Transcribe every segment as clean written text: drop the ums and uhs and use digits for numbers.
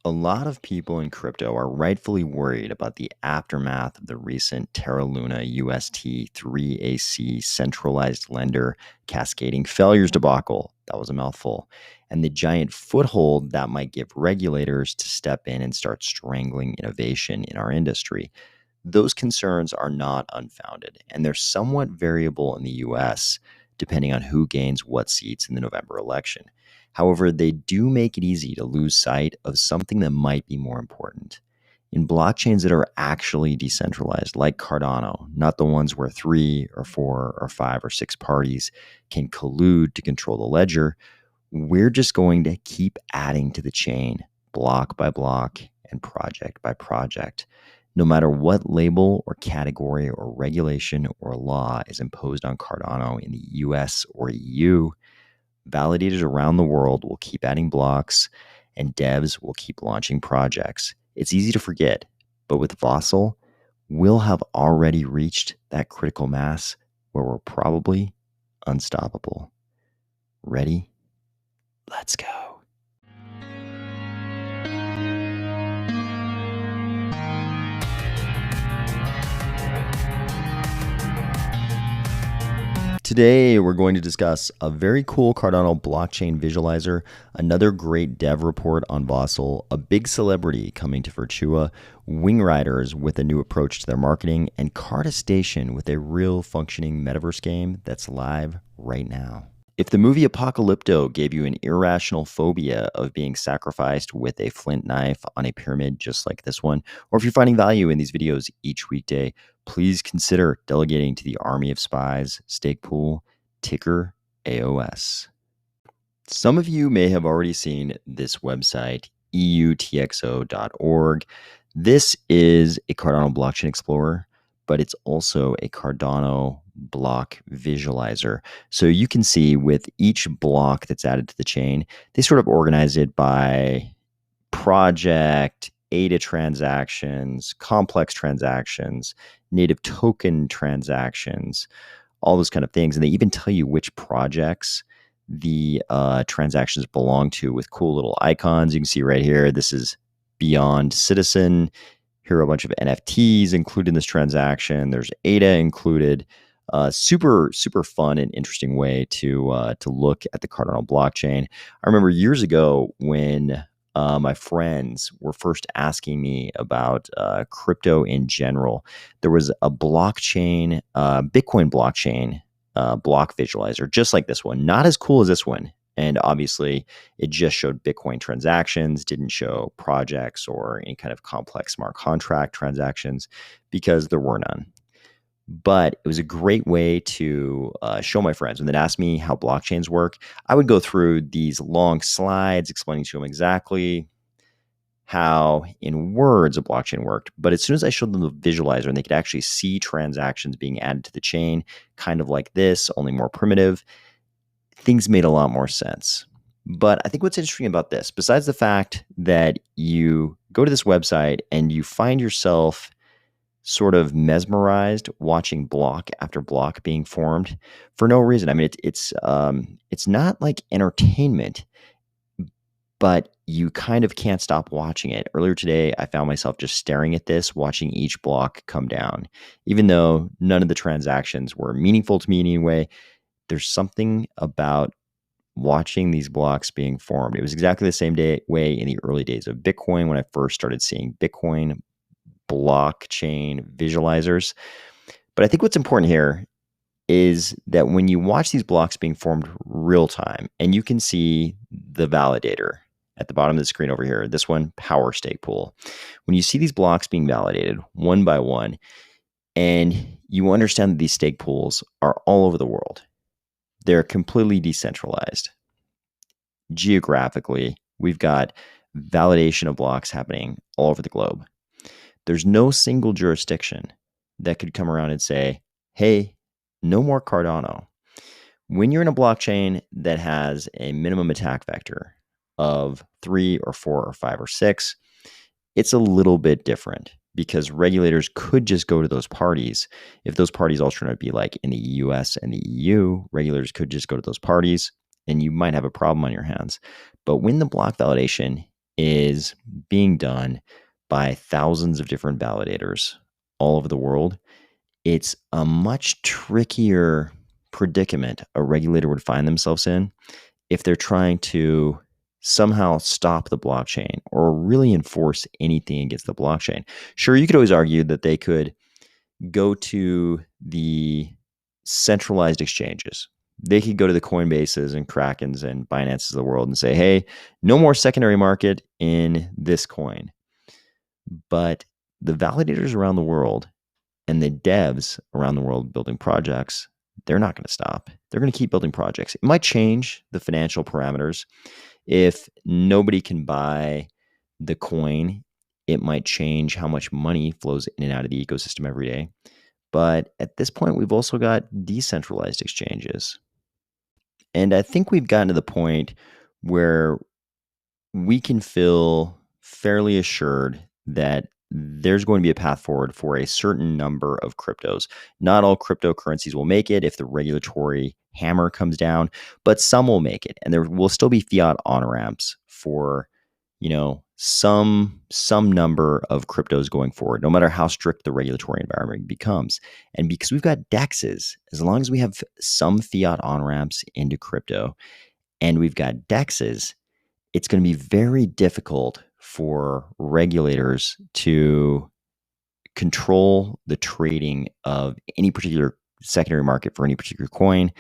A lot of people in crypto are rightfully worried about the aftermath of the recent Terra Luna UST 3AC centralized lender cascading failures debacle. That was a mouthful. And the giant foothold that might give regulators to step in and start strangling innovation in our industry. Those concerns are not unfounded, and they're somewhat variable in the US, depending on who gains what seats in the November election. However, they do make it easy to lose sight of something that might be more important. In blockchains that are actually decentralized, like Cardano, not the ones where 3 or 4 or 5 or 6 parties can collude to control the ledger, we're just going to keep adding to the chain, block by block and project by project. No matter what label or category or regulation or law is imposed on Cardano in the US or EU, validators around the world will keep adding blocks and devs will keep launching projects. It's easy to forget, but with Vasil, we'll have already reached that critical mass where we're probably unstoppable. Ready? Let's go. Today, we're going to discuss a very cool Cardano blockchain visualizer, another great dev report on Vasil, a big celebrity coming to Virtua, WingRiders with a new approach to their marketing, and Carda Station with a real functioning metaverse game that's live right now. If the movie Apocalypto gave you an irrational phobia of being sacrificed with a flint knife on a pyramid just like this one, or if you're finding value in these videos each weekday, please consider delegating to the army of spies, stake pool, ticker AOS. Some of you may have already seen this website, eutxo.org. This is a Cardano blockchain explorer, but it's also a Cardano block visualizer. So you can see with each block that's added to the chain, they sort of organize it by project, ADA transactions, complex transactions, native token transactions, all those kind of things. And they even tell you which projects the transactions belong to with cool little icons. You can see right here, this is Beyond Citizen. Here are a bunch of NFTs included in this transaction. There's ADA included. Super fun and interesting way to look at the Cardano blockchain. I remember years ago when my friends were first asking me about crypto in general. There was a blockchain, Bitcoin blockchain block visualizer, just like this one. Not as cool as this one. And obviously, it just showed Bitcoin transactions, didn't show projects or any kind of complex smart contract transactions because there were none. But it was a great way to show my friends. When they'd ask me how blockchains work, I would go through these long slides explaining to them exactly how, in words, a blockchain worked. But as soon as I showed them the visualizer and they could actually see transactions being added to the chain, kind of like this, only more primitive, things made a lot more sense. But I think what's interesting about this, besides the fact that you go to this website and you find yourself sort of mesmerized watching block after block being formed for no reason. I mean, it's not like entertainment, but you kind of can't stop watching it. Earlier today, I found myself just staring at this, watching each block come down. Even though none of the transactions were meaningful to me in any way, there's something about watching these blocks being formed. It was exactly the same way in the early days of Bitcoin when I first started seeing Bitcoin blockchain visualizers. But I think what's important here is that when you watch these blocks being formed real time, and you can see the validator at the bottom of the screen over here, this one, power stake pool. When you see these blocks being validated one by one, and you understand that these stake pools are all over the world, they're completely decentralized. Geographically, we've got validation of blocks happening all over the globe. There's no single jurisdiction that could come around and say, hey, no more Cardano. When you're in a blockchain that has a minimum attack vector of 3 or 4 or 5 or 6, it's a little bit different because regulators could just go to those parties. If those parties all turn out to be like in the US and the EU, regulators could just go to those parties and you might have a problem on your hands. But when the block validation is being done by thousands of different validators all over the world. It's a much trickier predicament a regulator would find themselves in if they're trying to somehow stop the blockchain or really enforce anything against the blockchain. Sure, you could always argue that they could go to the centralized exchanges. They could go to the Coinbases and Krakens and Binances of the world and say, hey, no more secondary market in this coin. But the validators around the world and the devs around the world building projects, they're not going to stop. They're going to keep building projects. It might change the financial parameters. If nobody can buy the coin, it might change how much money flows in and out of the ecosystem every day. But at this point, we've also got decentralized exchanges. And I think we've gotten to the point where we can feel fairly assured that there's going to be a path forward for a certain number of cryptos. Not all cryptocurrencies will make it if the regulatory hammer comes down, but some will make it. And there will still be fiat on-ramps for, some number of cryptos going forward, no matter how strict the regulatory environment becomes. And because we've got DEXs, as long as we have some fiat on-ramps into crypto and we've got DEXs, it's going to be very difficult for regulators to control the trading of any particular secondary market for any particular coin,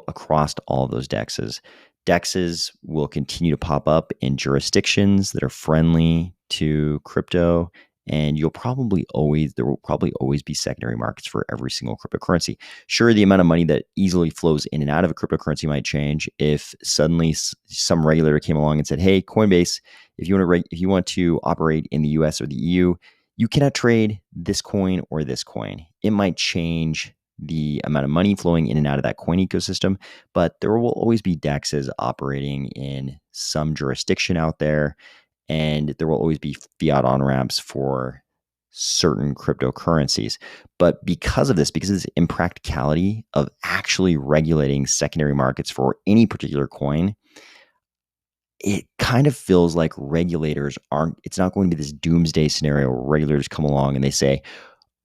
across all of those DEXs. DEXs will continue to pop up in jurisdictions that are friendly to crypto, and there will probably always be secondary markets for every single cryptocurrency. Sure, the amount of money that easily flows in and out of a cryptocurrency might change if suddenly some regulator came along and said, "Hey, Coinbase, if you want to operate in the US or the EU, you cannot trade this coin or this coin." It might change the amount of money flowing in and out of that coin ecosystem, but there will always be DEXs operating in some jurisdiction out there, and there will always be fiat on-ramps for certain cryptocurrencies. But because of this impracticality of actually regulating secondary markets for any particular coin, it kind of feels like it's not going to be this doomsday scenario where regulators come along and they say,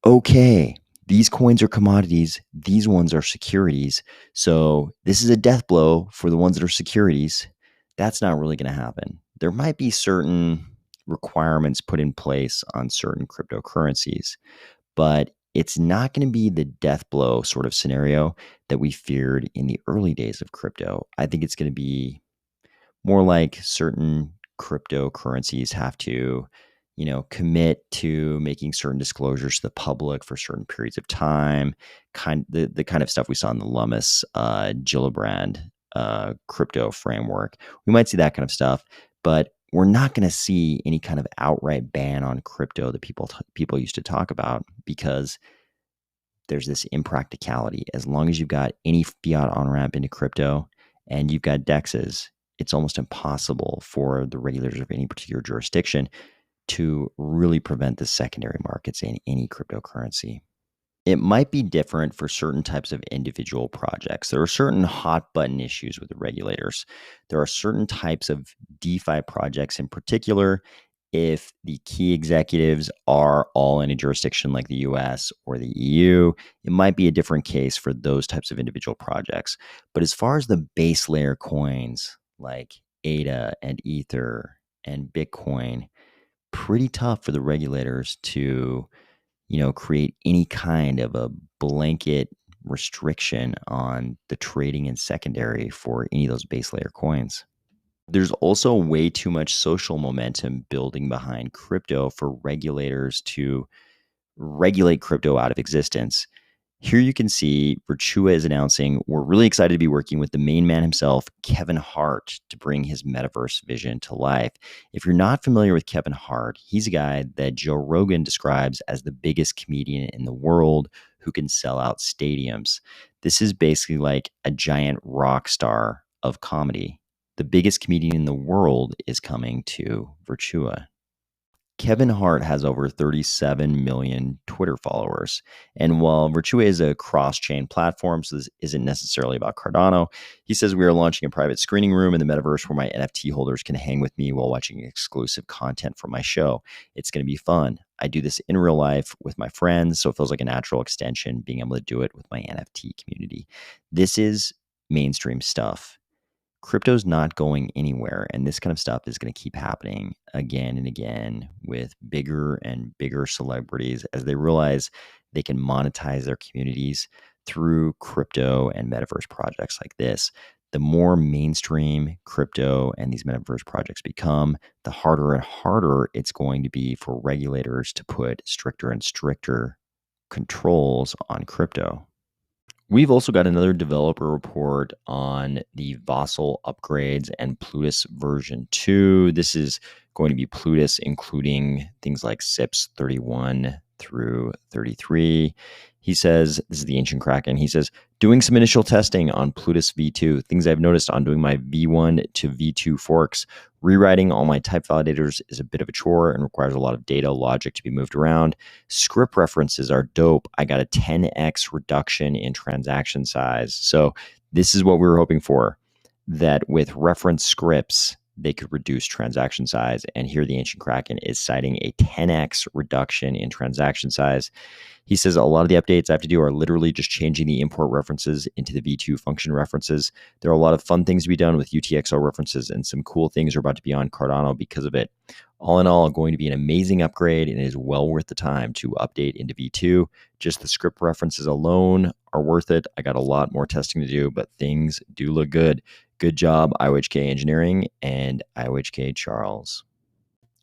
okay, these coins are commodities, these ones are securities. So this is a death blow for the ones that are securities. That's not really going to happen. There might be certain requirements put in place on certain cryptocurrencies, but it's not going to be the death blow sort of scenario that we feared in the early days of crypto. I think it's going to be more like certain cryptocurrencies have to, commit to making certain disclosures to the public for certain periods of time, the kind of stuff we saw in the Lummis Gillibrand crypto framework. We might see that kind of stuff, but we're not going to see any kind of outright ban on crypto that people used to talk about, because there's this impracticality. As long as you've got any fiat on-ramp into crypto and you've got DEXs, it's almost impossible for the regulators of any particular jurisdiction to really prevent the secondary markets in any cryptocurrency. It might be different for certain types of individual projects. There are certain hot button issues with the regulators. There are certain types of DeFi projects in particular. If the key executives are all in a jurisdiction like the US or the EU, it might be a different case for those types of individual projects. But as far as the base layer coins like ADA and Ether and Bitcoin, pretty tough for the regulators to, create any kind of a blanket restriction on the trading and secondary for any of those base layer coins. There's also way too much social momentum building behind crypto for regulators to regulate crypto out of existence. Here you can see Virtua is announcing, we're really excited to be working with the main man himself, Kevin Hart, to bring his metaverse vision to life. If you're not familiar with Kevin Hart, he's a guy that Joe Rogan describes as the biggest comedian in the world who can sell out stadiums. This is basically like a giant rock star of comedy. The biggest comedian in the world is coming to Virtua. Kevin Hart has over 37 million Twitter followers. And while Virtua is a cross-chain platform, so this isn't necessarily about Cardano, he says we are launching a private screening room in the metaverse where my NFT holders can hang with me while watching exclusive content from my show. It's going to be fun. I do this in real life with my friends, so it feels like a natural extension being able to do it with my NFT community. This is mainstream stuff. Crypto's not going anywhere, and this kind of stuff is going to keep happening again and again with bigger and bigger celebrities as they realize they can monetize their communities through crypto and metaverse projects like this. The more mainstream crypto and these metaverse projects become, the harder and harder it's going to be for regulators to put stricter and stricter controls on crypto. We've also got another developer report on the Vasil upgrades and Plutus version 2. This is going to be Plutus, including things like SIPs 31 through 33. He says, this is the Ancient Kraken. He says, doing some initial testing on Plutus v2, things I've noticed on doing my v1 to v2 forks. Rewriting all my type validators is a bit of a chore and requires a lot of data logic to be moved around. Script references are dope. I got a 10x reduction in transaction size. So this is what we were hoping for, that with reference scripts, they could reduce transaction size. And here the Ancient Kraken is citing a 10x reduction in transaction size. He says a lot of the updates I have to do are literally just changing the import references into the v2 function references. There are a lot of fun things to be done with UTXO references, and some cool things are about to be on Cardano because of it. All in all, going to be an amazing upgrade, and it is well worth the time to update into v2. Just the script references alone are worth it. I got a lot more testing to do, but things do look good. Good job, IOHK Engineering and IOHK Charles.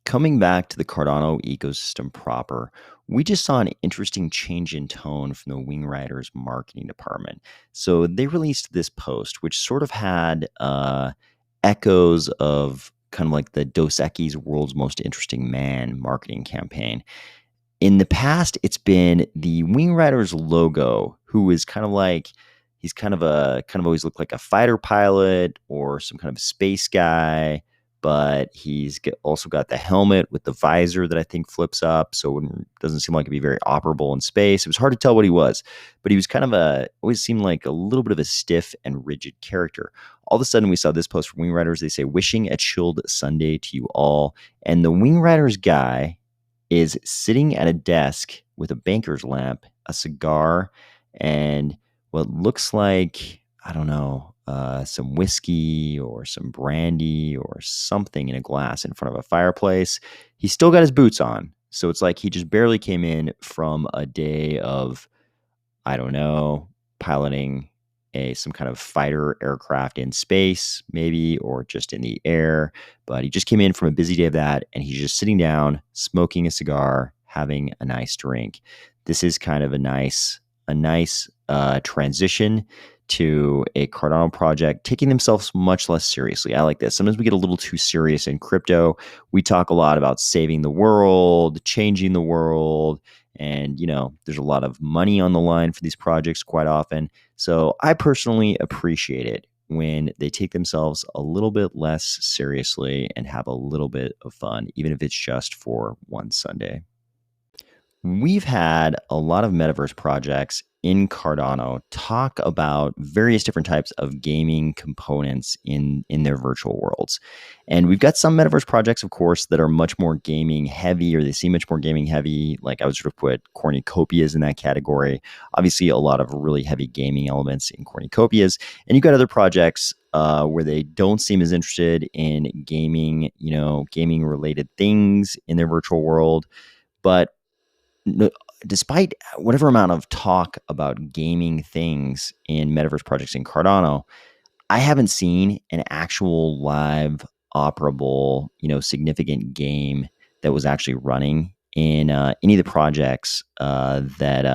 Coming back to the Cardano ecosystem proper, we just saw an interesting change in tone from the WingRiders Marketing department. So they released this post, which sort of had echoes of kind of like the Dos Equis World's Most Interesting Man marketing campaign. In the past, it's been the WingRiders logo, who is kind of like, he's kind of always looked like a fighter pilot or some kind of space guy, but he's also got the helmet with the visor that I think flips up, so it doesn't seem like it'd be very operable in space. It was hard to tell what he was, but he was kind of always seemed like a little bit of a stiff and rigid character. All of a sudden, we saw this post from WingRiders. They say, wishing a chilled Sunday to you all. And the WingRiders guy is sitting at a desk with a banker's lamp, a cigar, and what looks like, I don't know, some whiskey or some brandy or something in a glass in front of a fireplace. He's still got his boots on. So it's like he just barely came in from a day of, I don't know, piloting some kind of fighter aircraft in space, maybe, or just in the air. But he just came in from a busy day of that, and he's just sitting down, smoking a cigar, having a nice drink. This is kind of a nice transition to a Cardano project taking themselves much less seriously. I like this. Sometimes we get a little too serious in crypto. We talk a lot about saving the world, changing the world, and there's a lot of money on the line for these projects quite often. So I personally appreciate it when they take themselves a little bit less seriously and have a little bit of fun, even if it's just for one Sunday. We've had a lot of metaverse projects in Cardano talk about various different types of gaming components in their virtual worlds. And we've got some metaverse projects, of course, that are much more gaming heavy, or they seem much more gaming heavy. Like I would sort of put cornucopias in that category. Obviously, a lot of really heavy gaming elements in cornucopias. And you've got other projects where they don't seem as interested in gaming, gaming related things in their virtual world. But despite whatever amount of talk about gaming things in metaverse projects in Cardano, I haven't seen an actual live operable, significant game that was actually running in any of the projects that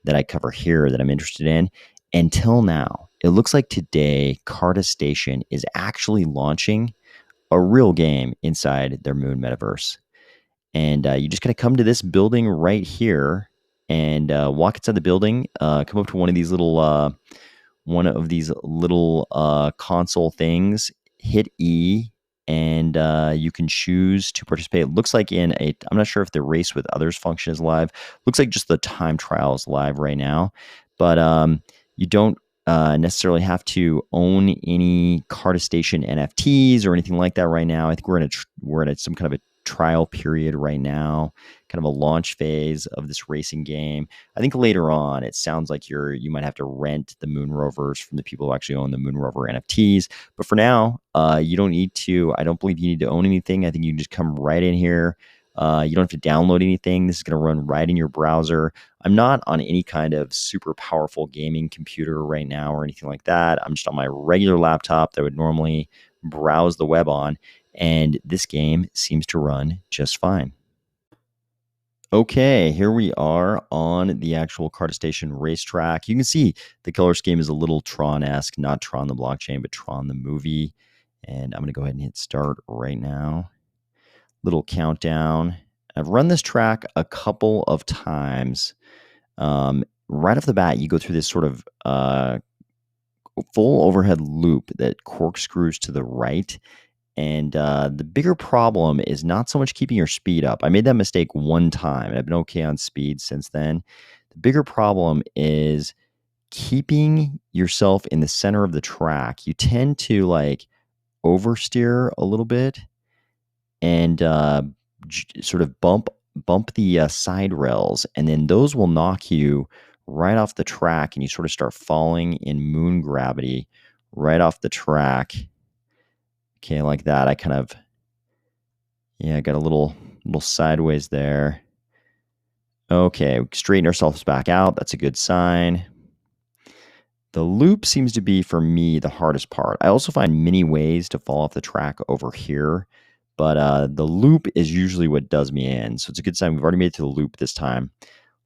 I cover here that I'm interested in until now. It looks like today Carda Station is actually launching a real game inside their Moon metaverse. And you just kind of come to this building right here and walk inside the building, come up to one of these little console things, hit E, and you can choose to participate. It looks like I'm not sure if the race with others function is live. Looks like just the time trial is live right now, but you don't necessarily have to own any Carda Station NFTs or anything like that right now. I think we're in some kind of a trial period right now, kind of a launch phase of this racing game. I think later on, it sounds like you might have to rent the Moon Rovers from the people who actually own the Moon Rover NFTs. But for now, you don't need to. I don't believe you need to own anything. I think you can just come right in here. You don't have to download anything. This is going to run right in your browser. I'm not on any kind of super powerful gaming computer right now or anything like that. I'm just on my regular laptop that I would normally browse the web on, and this game seems to run just fine. Okay, here we are on the actual Carda Station racetrack. You can see the color scheme is a little Tron-esque, not Tron the blockchain, but Tron the movie. And I'm going to go ahead and hit start right now. Little countdown. I've run this track a couple of times. Right off the bat, you go through this sort of full overhead loop that corkscrews to the right. And the bigger problem is not so much keeping your speed up. I made that mistake one time, and I've been okay on speed since then. The bigger problem is keeping yourself in the center of the track. You tend to like oversteer a little bit and sort of bump the side rails, and then those will knock you right off the track, and you sort of start falling in moon gravity right off the track. Okay, like that. I kind of, yeah, got a little sideways there. Okay, straighten ourselves back out. That's a good sign. The loop seems to be, for me, the hardest part. I also find many ways to fall off the track over here, but the loop is usually what does me in. So it's a good sign. We've already made it to the loop this time.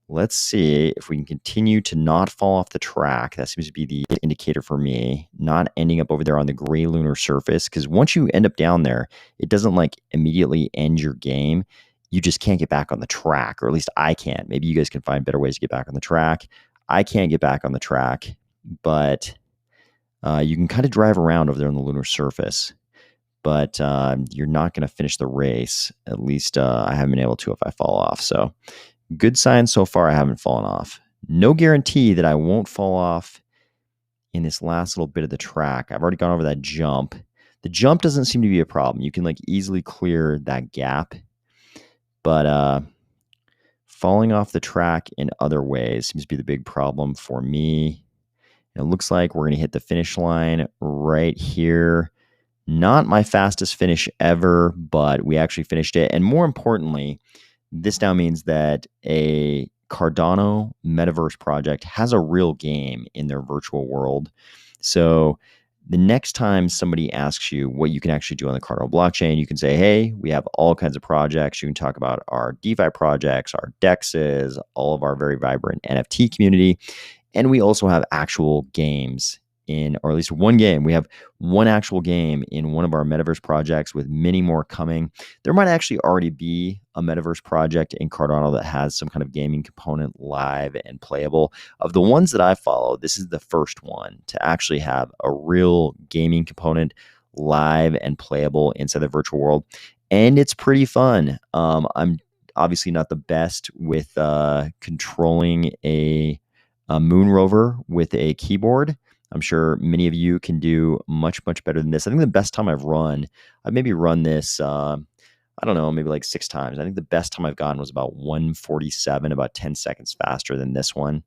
Let's see if we can continue to not fall off the track. That seems to be the indicator for me, not ending up over there on the gray lunar surface. Because once you end up down there, it doesn't like immediately end your game. You just can't get back on the track, or at least I can't. Maybe you guys can find better ways to get back on the track. I can't get back on the track, but you can kind of drive around over there on the lunar surface. But you're not going to finish the race. At least I haven't been able to if I fall off. So good sign so far. I haven't fallen off. No guarantee that I won't fall off in this last little bit of the track. I've already gone over that jump. The jump doesn't seem to be a problem. You can like easily clear that gap. But falling off the track in other ways seems to be the big problem for me. And it looks like we're going to hit the finish line right here. Not my fastest finish ever, but we actually finished it. And more importantly, this now means that a Cardano metaverse project has a real game in their virtual world. So the next time somebody asks you what you can actually do on the Cardano blockchain, you can say, hey, we have all kinds of projects. You can talk about our DeFi projects, our DEXs, all of our very vibrant NFT community. And we also have actual games or at least one game. We have one actual game in one of our metaverse projects with many more coming. There might actually already be a metaverse project in Cardano that has some kind of gaming component live and playable. Of the ones that I follow, this is the first one to actually have a real gaming component live and playable inside the virtual world. And it's pretty fun. I'm obviously not the best with controlling a Moon Rover with a keyboard. I'm sure many of you can do much, much better than this. I think the best time I've maybe run this, I don't know, maybe like 6 times. I think the best time I've gotten was about 147, about 10 seconds faster than this one.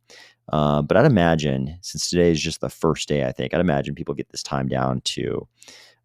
But I'd imagine, since today is just the first day, I'd imagine people get this time down to,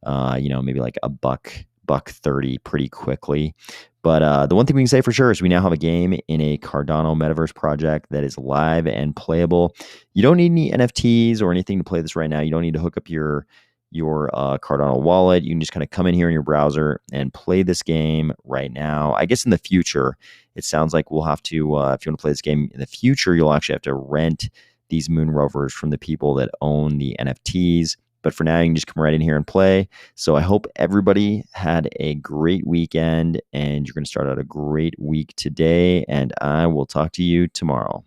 maybe like a buck 30 pretty quickly. But the one thing we can say for sure is we now have a game in a Cardano metaverse project that is live and playable. You don't need any NFTs or anything to play this right now. You don't need to hook up your Cardano wallet. You can just kind of come in here in your browser and play this game right now. I guess in the future, it sounds like we'll have to, if you want to play this game in the future, you'll actually have to rent these Moon Rovers from the people that own the NFTs. But for now, you can just come right in here and play. So I hope everybody had a great weekend, and you're going to start out a great week today. And I will talk to you tomorrow.